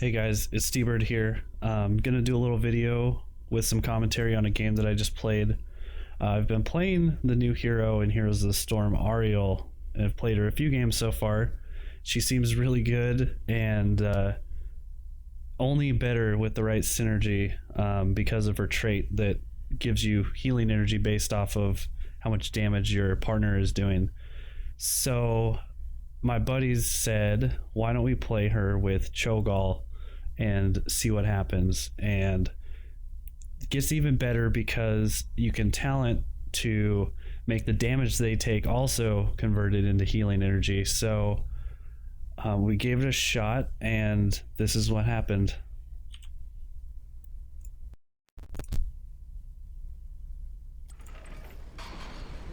Hey guys, it's Steve here. I'm gonna do a little video with some commentary on a game that I just played. I've been playing the new hero in Heroes of the Storm, Auriel, and I've played her a few games so far. She seems really good and only better with the right synergy because of her trait that gives you healing energy based off of how much damage your partner is doing. So my buddies said, why don't we play her with Cho'Gall and see what happens? And it gets even better because you can talent to make the damage they take also converted into healing energy. So we gave it a shot, and this is what happened.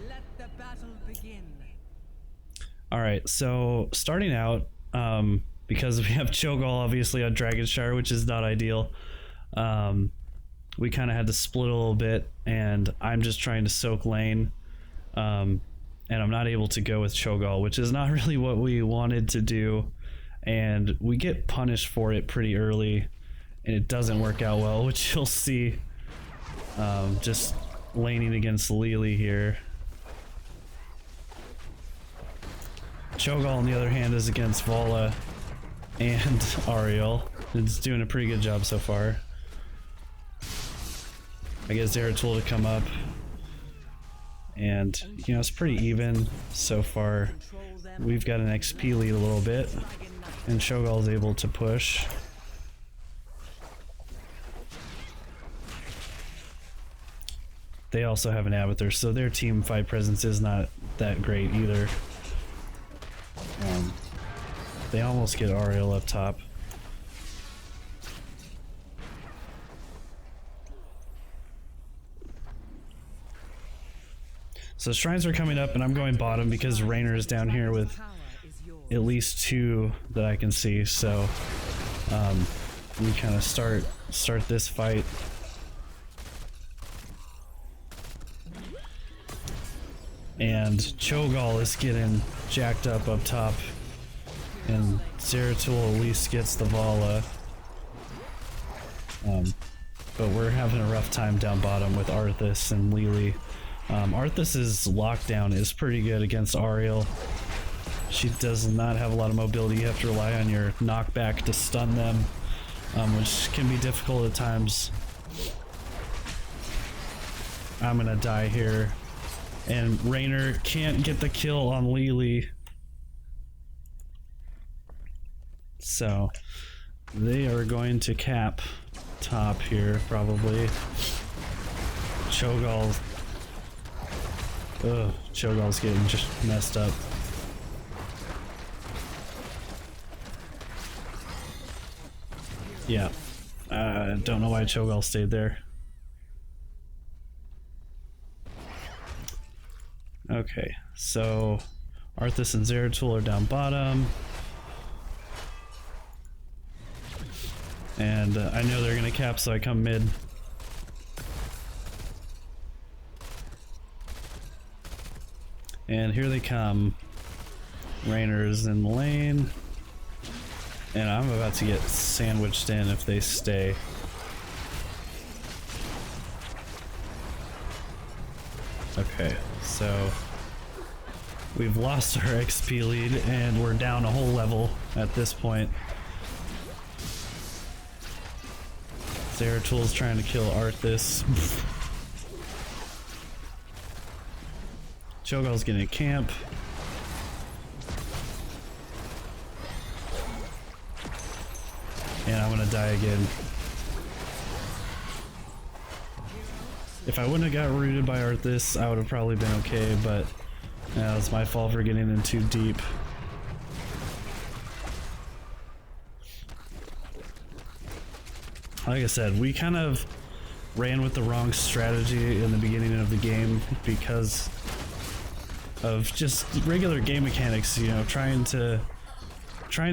Let the battle begin. All right, so starting out, because we have Cho'Gall obviously on Dragonshire, which is not ideal, we kind of had to split a little bit, and I'm just trying to soak lane, and I'm not able to go with Cho'Gall, which is not really what we wanted to do, and we get punished for it pretty early, and it doesn't work out well, which you'll see. Just laning against Lily here. Cho'Gall, on the other hand, is against Vala and Auriel. It's doing a pretty good job so far. I get Zeratul to come up, and you know, it's pretty even so far. We've got an XP lead a little bit, and Cho'Gall is able to push. They also have an Avatar, so their team fight presence is not that great either. They almost get Auriel up top. So shrines are coming up, and I'm going bottom because Raynor is down here with at least two that I can see. So we kind of start this fight. And Cho'Gall is getting jacked up top, and Zeratul at least gets the Vala. But we're having a rough time down bottom with Arthas and Lily. Arthas's lockdown is pretty good against Auriel. She does not have a lot of mobility. You have to rely on your knockback to stun them, which can be difficult at times. I'm gonna die here. And Raynor can't get the kill on Lily. So they are going to cap top here, probably. Cho'Gall. Ugh, Cho'Gall's getting just messed up. Yeah. Don't know why Cho'Gall stayed there. Okay, so Arthas and Zeratul are down bottom. And I know they're gonna cap, so I come mid. And here they come. Raynor's in the lane. And I'm about to get sandwiched in if they stay. Okay, so we've lost our XP lead and we're down a whole level at this point. Zeratul's trying to kill Arthas. Cho'Gall's getting a camp. And I'm gonna die again. If I wouldn't have got rooted by Arthas, I would have probably been okay, but it's my fault for getting in too deep. Like I said, we kind of ran with the wrong strategy in the beginning of the game because of just regular game mechanics, you know, trying to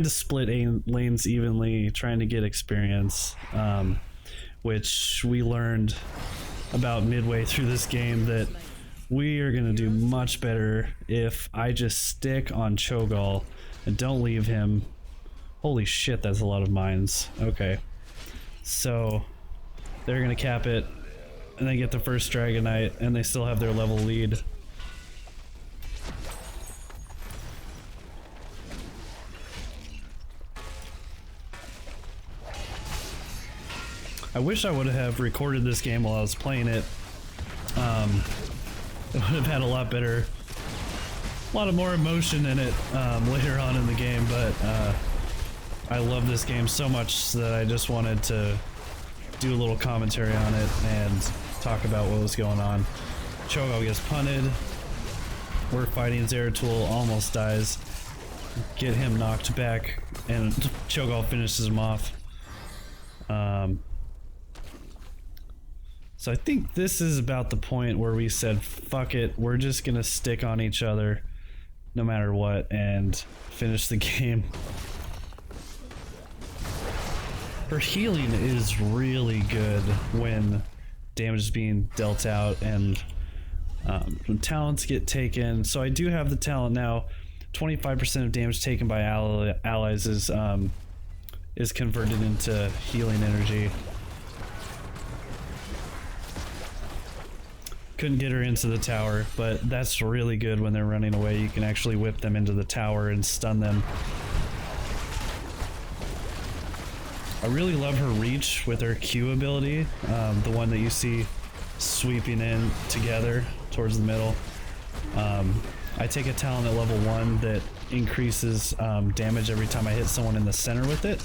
split lanes evenly, trying to get experience, which we learned about midway through this game that we are going to do much better if I just stick on Cho'Gall and don't leave him Holy shit, that's a lot of mines. Okay. So they're gonna cap it and they get the first Dragonite and they still have their level lead. I wish I would have recorded this game while I was playing it. It would have had a lot better, a lot of more emotion in it later on in the game, but I love this game so much that I just wanted to do a little commentary on it and talk about what was going on. Cho'Gall gets punted. We're fighting Zeratul, almost dies. Get him knocked back, and Cho'Gall finishes him off. So I think this is about the point where we said, fuck it, we're just gonna stick on each other no matter what and finish the game. Her healing is really good when damage is being dealt out and when talents get taken. So I do have the talent now. 25% of damage taken by allies is converted into healing energy. Couldn't get her into the tower, but that's really good when they're running away. You can actually whip them into the tower and stun them. I really love her reach with her Q ability, the one that you see sweeping in together towards the middle. I take a talent at level 1 that increases damage every time I hit someone in the center with it.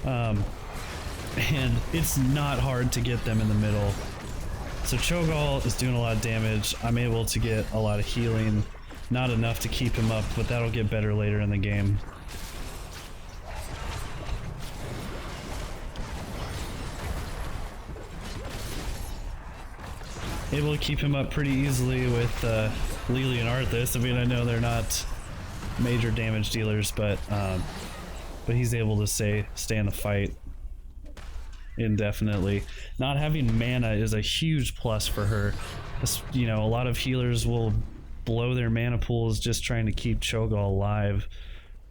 And it's not hard to get them in the middle. So Cho'Gall is doing a lot of damage. I'm able to get a lot of healing. Not enough to keep him up, but that'll get better later in the game. Able to keep him up pretty easily with Lily and Arthas. I mean, I know they're not major damage dealers, but he's able to stay in the fight indefinitely. Not having mana is a huge plus for her. You know, a lot of healers will blow their mana pools just trying to keep Cho'Gall alive,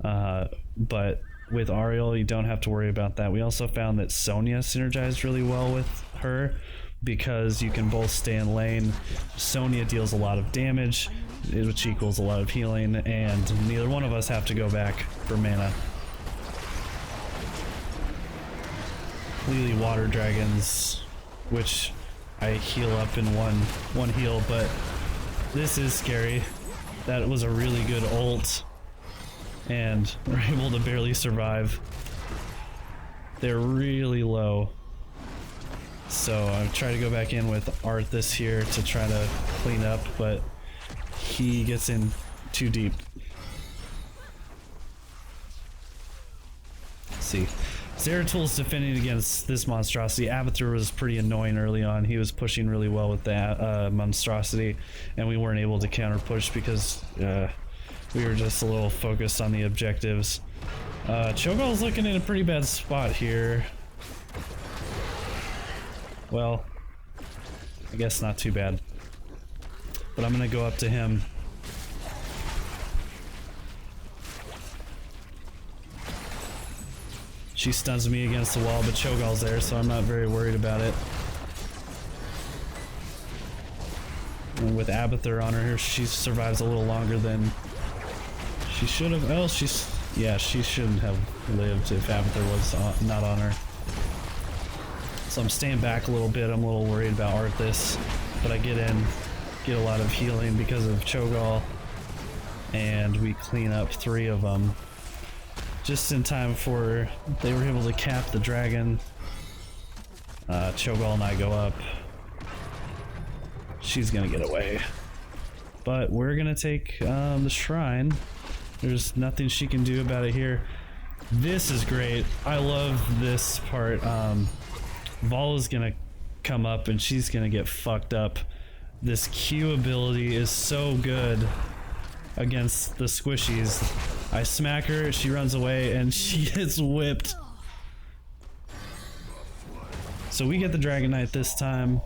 but with Auriel you don't have to worry about that. We also found that Sonya synergized really well with her because you can both stay in lane. Sonya deals a lot of damage, which equals a lot of healing, and neither one of us have to go back for mana. Lily water dragons, which I heal up in one heal, but this is scary. That was a really good ult, and we're able to barely survive. They're really low, so I try to go back in with Arthas here to try to clean up, but he gets in too deep. Let's see. Zeratul's defending against this monstrosity. Avatar was pretty annoying early on. He was pushing really well with that monstrosity, and we weren't able to counter push because we were just a little focused on the objectives. Cho'Gall's looking in a pretty bad spot here. Well, I guess not too bad. But I'm gonna go up to him. She stuns me against the wall, but Cho'Gall's there, so I'm not very worried about it. And with Abathur on her, she survives a little longer than she should have. Oh, yeah, she shouldn't have lived if Abathur was not on her. So I'm staying back a little bit. I'm a little worried about Arthas, but I get in, get a lot of healing because of Cho'Gall, and we clean up 3 of them. Just in time for they were able to cap the dragon. Cho'Gall and I go up. She's gonna get away, but we're gonna take the shrine. There's nothing she can do about it here. This is great. I love this part. Vala's gonna come up and she's gonna get fucked up. This Q ability is so good against the squishies. I smack her, she runs away, and she gets whipped. So we get the Dragonite this time.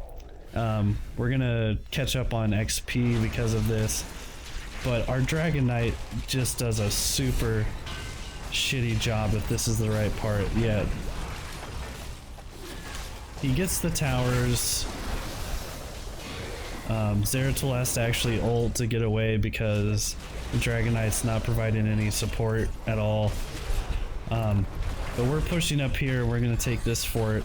We're gonna catch up on XP because of this, but our Dragonite just does a super shitty job if this is the right part yet. He gets the towers. Zeratul has to actually ult to get away because the Dragon Knight's not providing any support at all. But we're pushing up here. We're gonna take this fort.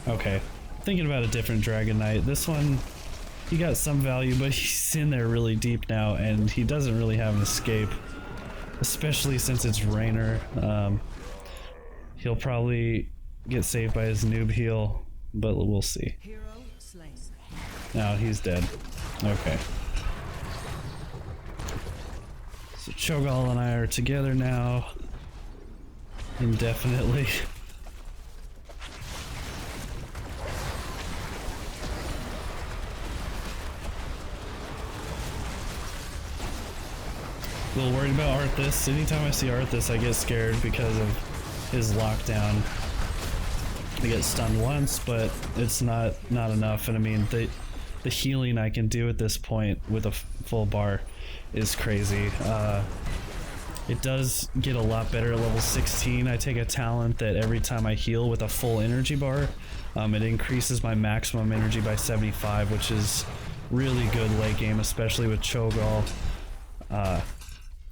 Okay, thinking about a different Dragon Knight. This one, he got some value, but he's in there really deep now, and he doesn't really have an escape, especially since it's Raynor. He'll probably get saved by his noob heal, but we'll see. Hero slain. No, he's dead. Okay. So Cho'Gall and I are together now. Indefinitely. A little worried about Arthas. Anytime I see Arthas, I get scared because of his lockdown. I get stunned once, but it's not enough. And I mean, the healing I can do at this point with a full bar is crazy. It does get a lot better at level 16. I take a talent that every time I heal with a full energy bar, it increases my maximum energy by 75, which is really good late game, especially with Cho'Gall.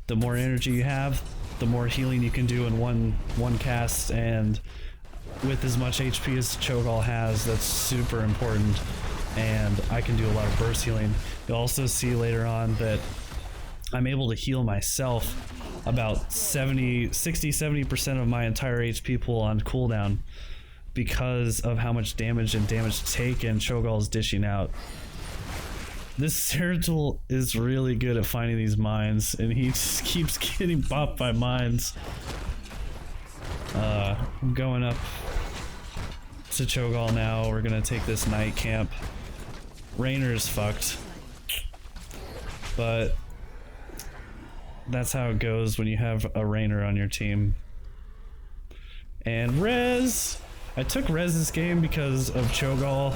The more energy you have, the more healing you can do in one cast, and with as much HP as Cho'Gall has, that's super important, and I can do a lot of burst healing. You'll also see later on that I'm able to heal myself about 60-70% of my entire HP pool on cooldown because of how much damage and damage taken Cho'Gall is dishing out. This Zeratul is really good at finding these mines, and he just keeps getting bopped by mines. I'm going up to Cho'Gall now. We're gonna take this night camp. Raynor's fucked, but that's how it goes when you have a Raynor on your team. And Rez! I took Rez this game because of Cho'Gall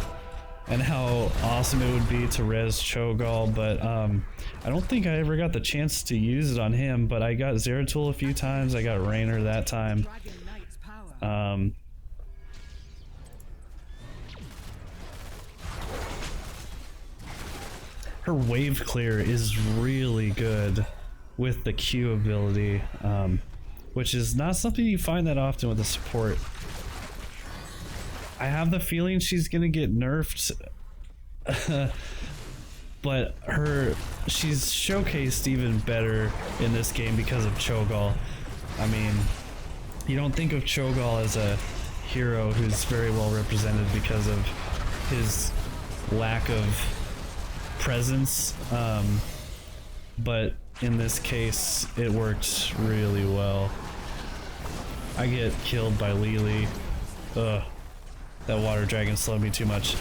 and how awesome it would be to res Cho'Gall, but I don't think I ever got the chance to use it on him, but I got Zeratul a few times, I got Raynor that time. Her wave clear is really good with the Q ability, which is not something you find that often with a support. I have the feeling she's gonna get nerfed, but she's showcased even better in this game because of Cho'Gall. I mean, you don't think of Cho'Gall as a hero who's very well represented because of his lack of presence, but in this case it worked really well. I get killed by Lily. Ugh, that water dragon slowed me too much.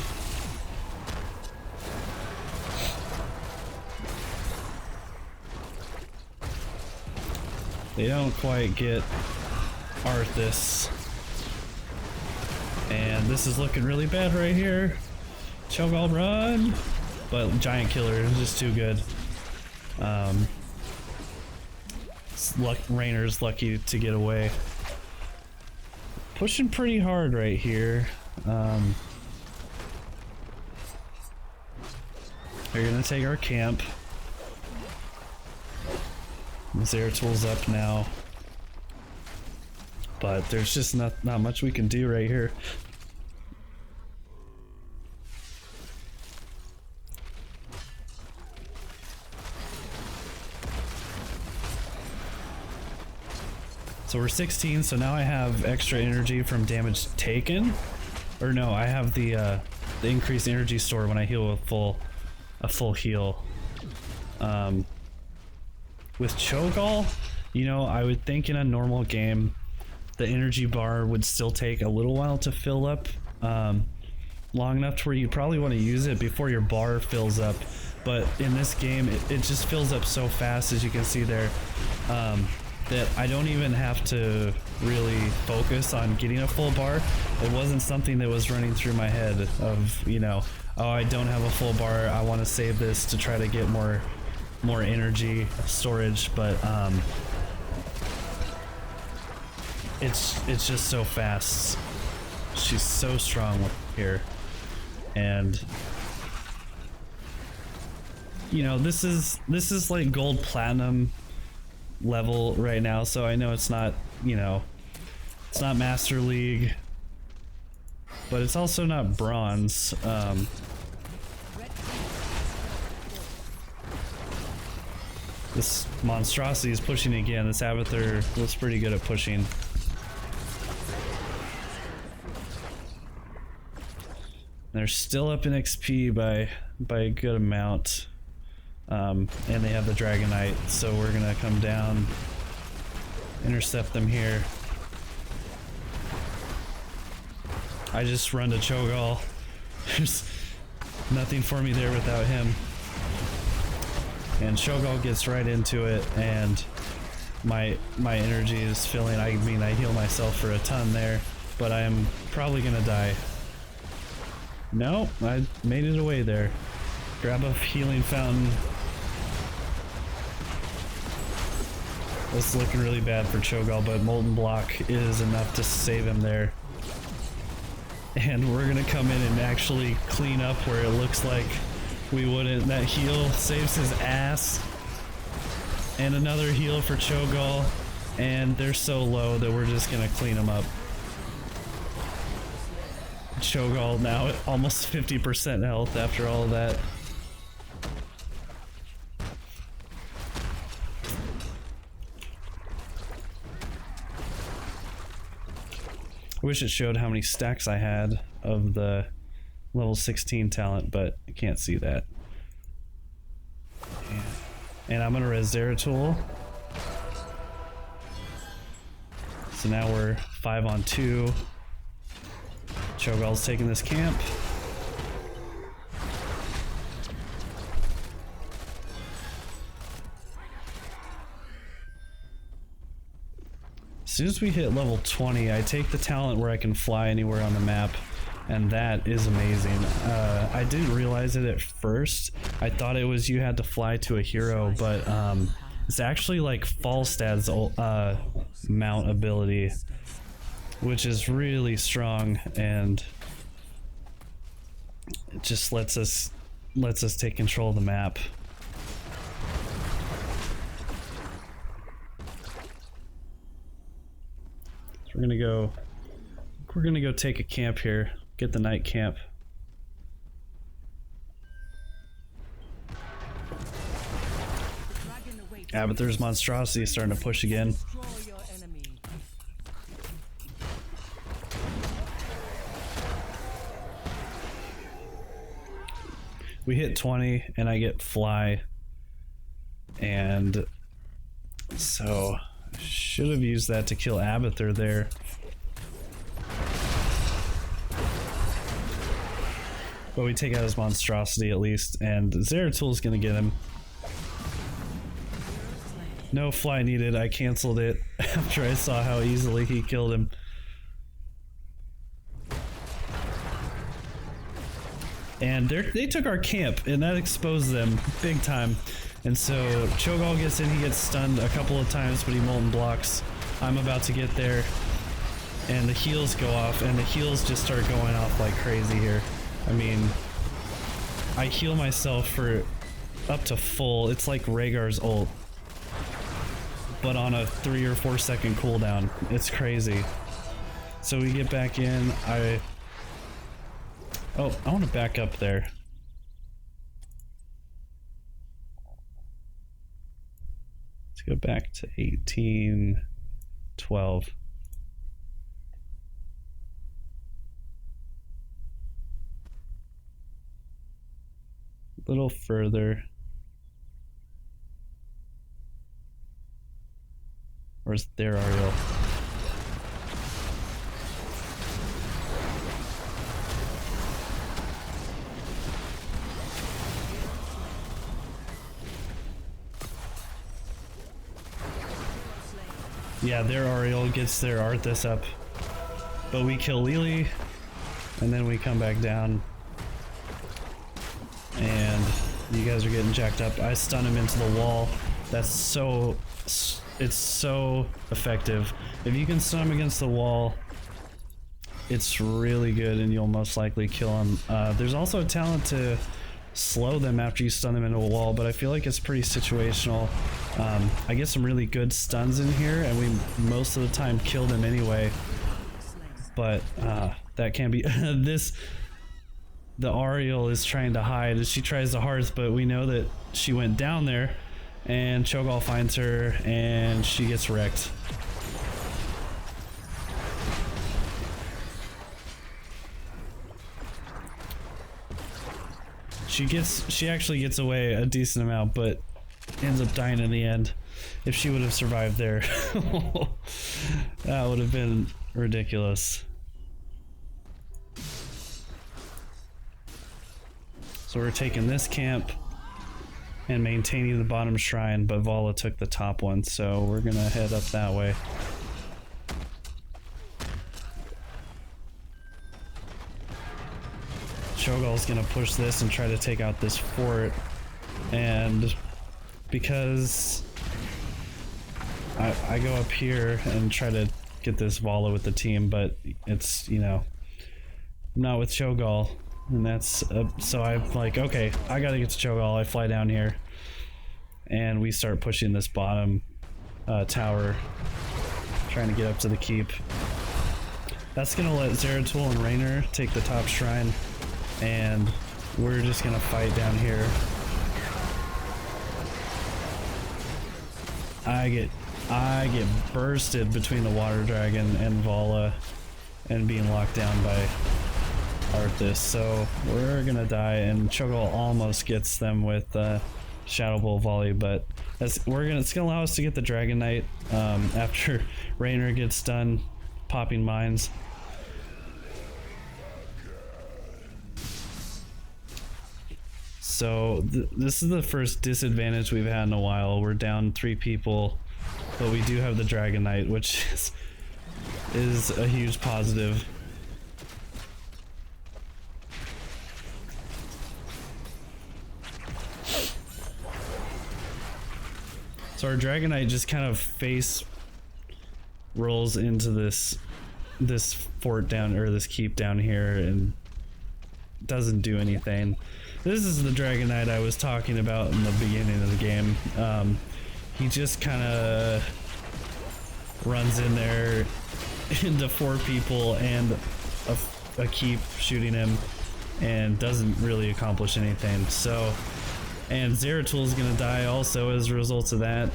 They don't quite get Arthas, and this is looking really bad right here. Cho'Gall, run! But Giant Killer is just too good. Raynor's lucky to get away. Pushing pretty hard right here. They're gonna take our camp. Zeratul's up now, but there's just not much we can do right here. So we're 16, so now I have extra energy from damage taken. Or no, I have the increased energy store when I heal a full heal. With Cho'Gall, you know, I would think in a normal game the energy bar would still take a little while to fill up, long enough to where you probably want to use it before your bar fills up. But in this game, it just fills up so fast, as you can see there, that I don't even have to really focus on getting a full bar. It wasn't something that was running through my head of, you know, oh, I don't have a full bar, I want to save this to try to get more more energy storage, but it's just so fast. She's so strong here, and you know, this is like gold platinum level right now, so I know it's not, you know, it's not Master League, but it's also not bronze. This monstrosity is pushing again. This Abathur looks pretty good at pushing. They're still up in XP by a good amount. And they have the Dragonite, so we're gonna come down, intercept them here. I just run to Cho'Gall. There's nothing for me there without him. And Cho'Gall gets right into it, and my energy is filling. I mean, I heal myself for a ton there, but I am probably gonna die. No, I made it away there. Grab a healing fountain. This is looking really bad for Cho'Gall, but Molten Block is enough to save him there. And we're gonna come in and actually clean up where it looks like we wouldn't. That heal saves his ass. And another heal for Cho'Gall. And they're so low that we're just gonna clean them up. Cho'Gall now at almost 50% health after all of that. I wish it showed how many stacks I had of the level 16 talent, but I can't see that. And I'm gonna res Zeratul. So now we're 5-on-2. Cho'Gall's taking this camp. As soon as we hit level 20, I take the talent where I can fly anywhere on the map, and that is amazing. I didn't realize it at first. I thought it was you had to fly to a hero, but it's actually like Falstad's mount ability, which is really strong, and it just lets us take control of the map. So we're gonna go take a camp here, get the night camp. Abathur's monstrosity is starting to push again. We hit 20 and I get fly, and so should have used that to kill Abathur there. But we take out his monstrosity at least, and Zeratul's gonna get him. No fly needed. I canceled it after I saw how easily he killed him. And they took our camp, and that exposed them big time. And so Cho'Gall gets in, he gets stunned a couple of times, but he molten blocks. I'm about to get there, and the heals go off, and the heals just start going off like crazy here. I mean, I heal myself for up to full. It's like Rhaegar's ult, but on a 3 or 4 second cooldown. It's crazy. So we get back in. I want to back up there. Let's go back to 1812. A little further. Where's there, Auriel? Yeah, their Auriel gets their Arthas up. But we kill Lily, and then we come back down. And You guys are getting jacked up. I stun him into the wall. That's so... It's so effective. If you can stun him against the wall, it's really good and you'll most likely kill him. There's also a talent to slow them after you stun them into a wall, but I feel like it's pretty situational. I get some really good stuns in here and we most of the time kill them anyway. But that can't be... The Auriel is trying to hide. She tries to hearth, but we know that she went down there and Cho'Gall finds her and she gets wrecked. She actually gets away a decent amount, but ends up dying in the end. If she would have survived there, that would have been ridiculous. So we're taking this camp and maintaining the bottom shrine, but Vala took the top one, so we're gonna head up that way. Cho'Gall's gonna push this and try to take out this fort, and because I go up here and try to get this Vala with the team, but it's, you know, not with Cho'Gall. And that's so I'm like, okay, I gotta get to Cho'Gall. I fly down here and we start pushing this bottom tower, trying to get up to the keep. That's gonna let Zeratul and Raynor take the top shrine, and we're just gonna fight down here. I get bursted between the water dragon and Vala and being locked down by Arthas, so we're gonna die, and Cho'Gall almost gets them with Shadow Bolt volley, but it's gonna allow us to get the Dragon Knight after Raynor gets done popping mines. So this is the first disadvantage we've had in a while. We're down 3 people, but we do have the Dragon Knight, which is a huge positive. So our Dragon Knight just kind of face rolls into this fort down, or this keep down here, and doesn't do anything. This is the Dragon Knight I was talking about in the beginning of the game. He just kind of runs in there into 4 people and a keep shooting him and doesn't really accomplish anything. So, and Zeratul is gonna die also as a result of that.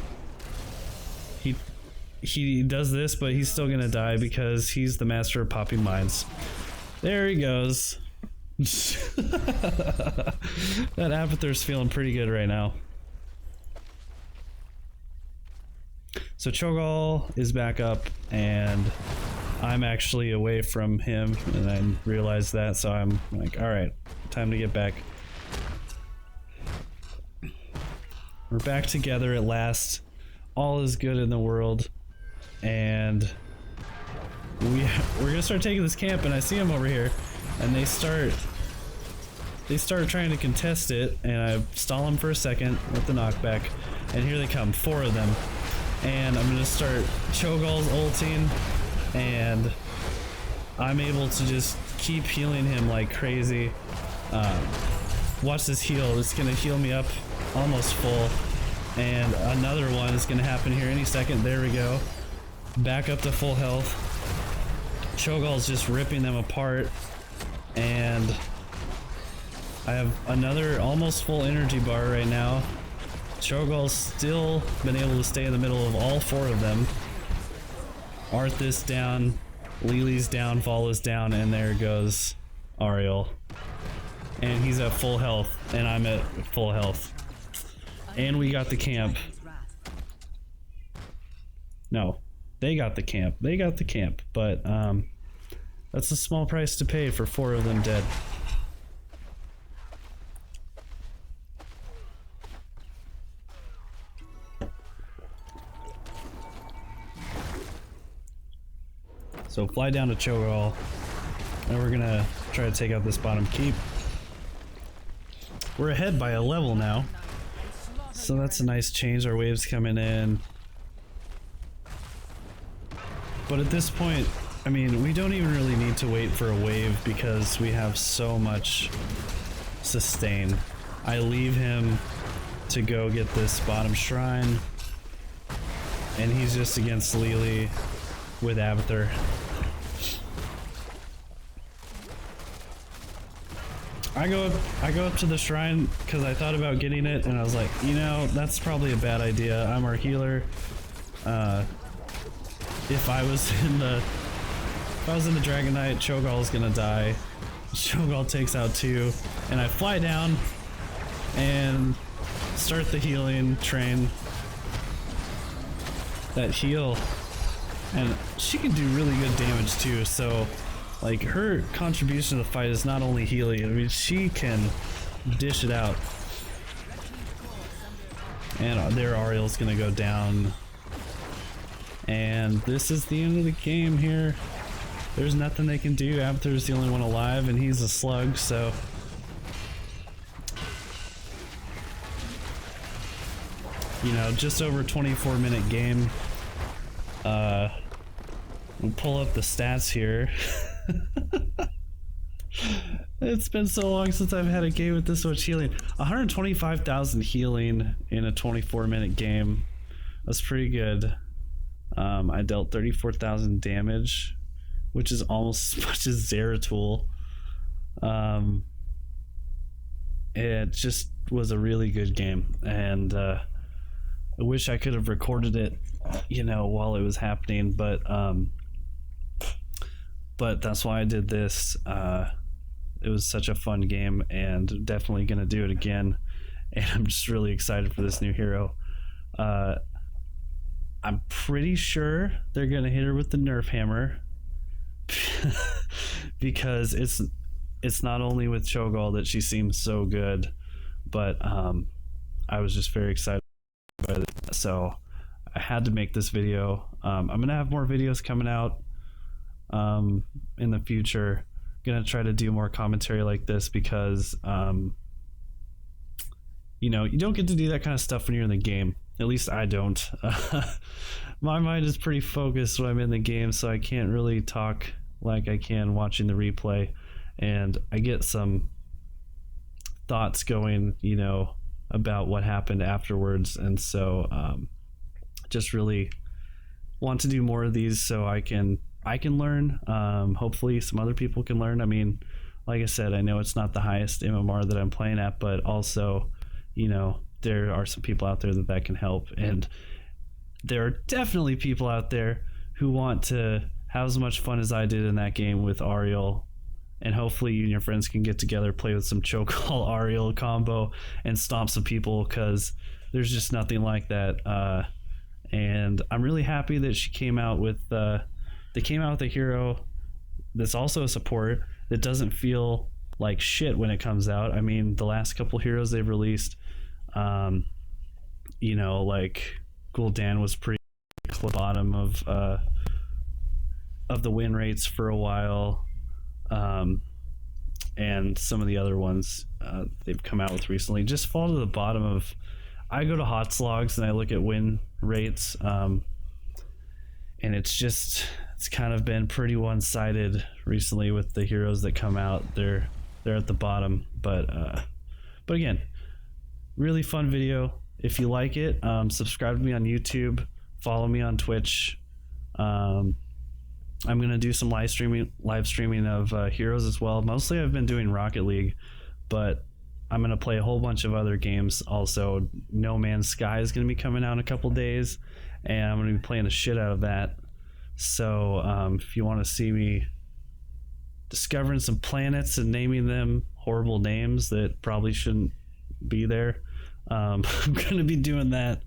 He does this, but he's still gonna die because he's the master of popping mines. There he goes. That Abathur's feeling pretty good right now. So Cho'Gall is back up, and I'm actually away from him, and I realized that, so I'm like, alright, time to get back. We're back together at last. All is good in the world, and we're gonna start taking this camp, and I see them over here, and they start trying to contest it, and I stall them for a second with the knockback, and here they come, 4 of them, and I'm gonna start Cho'Gall's ulting, and I'm able to just keep healing him like crazy. Watch this heal. It's gonna heal me up almost full, and another one is gonna happen here any second. There we go, back up to full health. Cho'Gall's just ripping them apart, and I have another almost full energy bar right now. Cho'Gall's still been able to stay in the middle of all 4 of them. Arthas down, Lily's down, Vala's down, and there goes Auriel. And he's at full health, and I'm at full health. And we got the camp. No, they got the camp. They got the camp, but that's a small price to pay for 4 of them dead. So fly down to Cho'Gall, and we're gonna try to take out this bottom keep. we're ahead by a level now. So that's a nice change. Our waves coming in. But at this point, I mean, we don't even really need to wait for a wave because we have so much sustain. I leave him to go get this bottom shrine, and he's just against Lily with Abathur. I go up to the shrine because I thought about getting it, and I was like, you know, that's probably a bad idea. I'm our healer. If I was in the Dragon Knight, Cho'Gall is gonna die. Cho'Gall takes out 2, and I fly down and start the healing train. That heal, and she can do really good damage too. So, like, her contribution to the fight is not only healing. I mean, she can dish it out. And there, Auriel's gonna go down. And this is the end of the game here. There's nothing they can do. Abathur's the only one alive, and he's a slug, so... You know, just over 24-minute game. We'll pull up the stats here. It's been so long since I've had a game with this much healing. 125,000 healing in a 24-minute game. That's pretty good. I dealt 34,000 damage, which is almost as much as Zeratul. It just was a really good game, and I wish I could have recorded it, you know, while it was happening, but that's why I did this. It was such a fun game, and definitely gonna do it again. And I'm just really excited for this new hero. I'm pretty sure they're gonna hit her with the nerf hammer because it's not only with Cho'Gall that she seems so good, but I was just very excited about it, so I had to make this video. I'm gonna have more videos coming out in the future. Gonna try to do more commentary like this because you know, you don't get to do that kind of stuff when you're in the game. At least I don't. My mind is pretty focused when I'm in the game, so I can't really talk like I can watching the replay, and I get some thoughts going, you know, about what happened afterwards. And so just really want to do more of these so I can learn. Hopefully some other people can learn. I mean, like I said, I know it's not the highest MMR that I'm playing at, but also, you know, there are some people out there that can help, and there are definitely people out there who want to have as much fun as I did in that game with Auriel. And hopefully you and your friends can get together, play with some Cho'Gall Auriel combo, and stomp some people, because there's just nothing like that. And I'm really happy that she came out with they came out with a hero that's also a support that doesn't feel like shit when it comes out. I mean, the last couple heroes they've released, you know, like Gul'dan was pretty bottom of the win rates for a while. And some of the other ones they've come out with recently just fall to the bottom of... I go to hot slogs and I look at win rates, and it's kind of been pretty one-sided recently with the heroes that come out. They're at the bottom, but again, really fun video. If you like it, subscribe to me on YouTube, follow me on Twitch. I'm gonna do some live streaming of heroes as well. Mostly I've been doing Rocket League, but I'm gonna play a whole bunch of other games also. No Man's Sky is gonna be coming out in a couple days, and I'm gonna be playing the shit out of that. So if you want to see me discovering some planets and naming them horrible names that probably shouldn't be there, I'm gonna be doing that.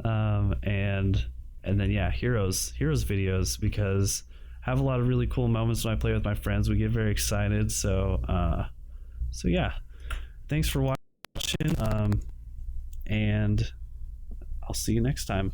And then yeah, heroes videos, because I have a lot of really cool moments when I play with my friends. We get very excited. So yeah, thanks for watching, and I'll see you next time.